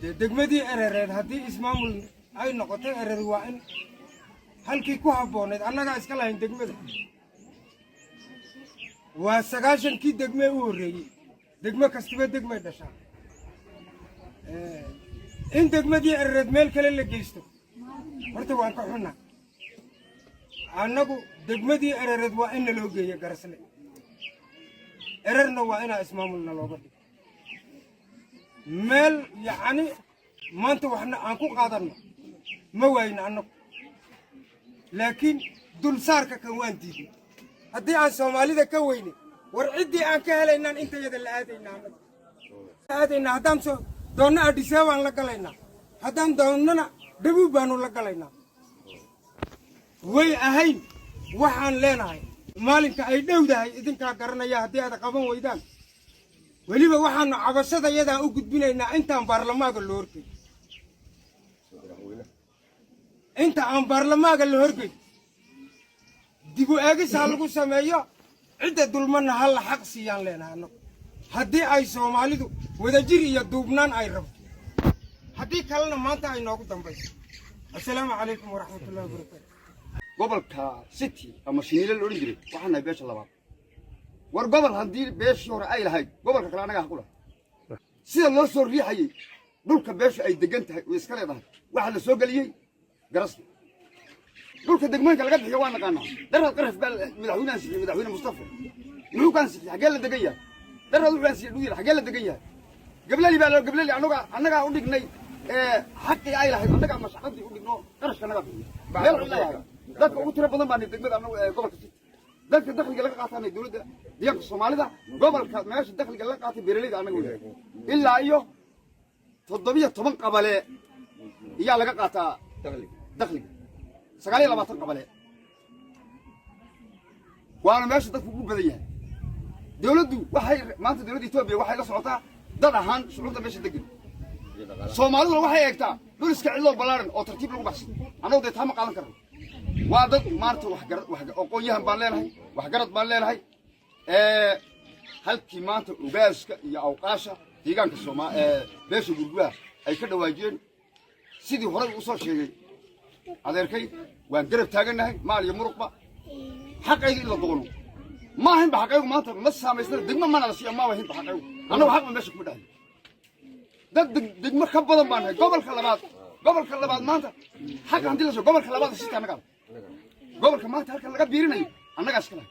degmadii ereereed haddii ismaamul ay noqotay ereer waa in halkii ku habbooneed annagaa iska lahayn degmada waa 90kii degme u horreeyey degmo kastaba degmay dhashaa in degmadii ereereed meel kale la geysto horta waan ka xunnaa annagu degmadii ereereed waa in loo geeyo Garasle ererna waa inaa ismaamulna looga dhigo meel yacni maanta waxna aan ku qaadanno ma wayna annagu laakiin dulsaarka kan waan diiday haddii aan Soomaalida ka weyne war ciddii aan ka helaynaan intayada la aadaynaa haddaan soo doonna Addis Ababaan la galaynaa haddaan doonnana Dhabuub baanu la galaynaa way ahayn waxaan leenahay maalinka ay dhowdahay idinkaa garanaya haddii aad qaban weydaan weliba waxaanu cabashadayadaa u gudbinaynaa intaan baarlamaanka la horgey inta aan baarlamaanka la horgey dib u eegis ha lagu sameeyo cidda dulmana ha la xaq siiyaan leenahay annagu haddii ay Soomaalidu wadajir iyo duubnaan ay rabto haddii kalena maanta ay noogu dambayso assalaamu calaykum waraxmatullaahi wabarakaatu gobolka city ama Shiniile loo jiray waxaan ay beesha labaad war gobol hadii beeshii hore ay lahayd gobolka kale anaga xaqula sida loo soo riixayay dhulka beesha ay degan tahay oo iska leedahay waxa la soo galiyay Garasle dhulka degmooyinka laga bixiyo waa naqaanaa darad qaraf bal madaxweyne Mustafa muxuu kan sii xagee la degan yahay darad wuxuu sii dhuyay xagee la degan yahay gablali anaga u dhignay xaqii ay lahayd anaga mashaqadii u dhigno qarashka naga bixiyo dadka ugu tiro badan baa degmada anagu gobolka city dadka dakhliga laga qaatanay dawladda deegaanka Soomaalida gobolka meesha dakhliga laga qaatay beeraleyda anagu ilaa iyo 17 qabale ayaa laga qaataa dakhliga 29 qabale waana meesha dadku ugu badan yahay dawladdu waxay maanta dawladda Itoobiya waxay la socotaa dad ahaan shucuurta meesha degan Soomaalidu waxay eegtaa dhul iska cidlo balaaran oo tartiib lagu baxsado anagu deetaa ma qaadan karno waa dad maarta wax aqoonyahan baan leenahay wax garad baan leenahay halkii maanta ugaaska iyo awqaasha deegaanka beesha gurguha ay ka dhawaajeen sidii hore u soo sheegay adeerkay waan garab taaganahay maal iyo muruqba xaqayga in la doono ma ahin ba xaqaygu maanta ma saameysna degmo mana la siiyo ma ahin ba xaqaygu anagu xaq ma meesha ku dhahay dad degmo ka badan baan nahay gobolka labaad maanta xaq hadii la soo gobolka labaad si anaga gobolka maanta halka laga biirinayo annaga iska lahay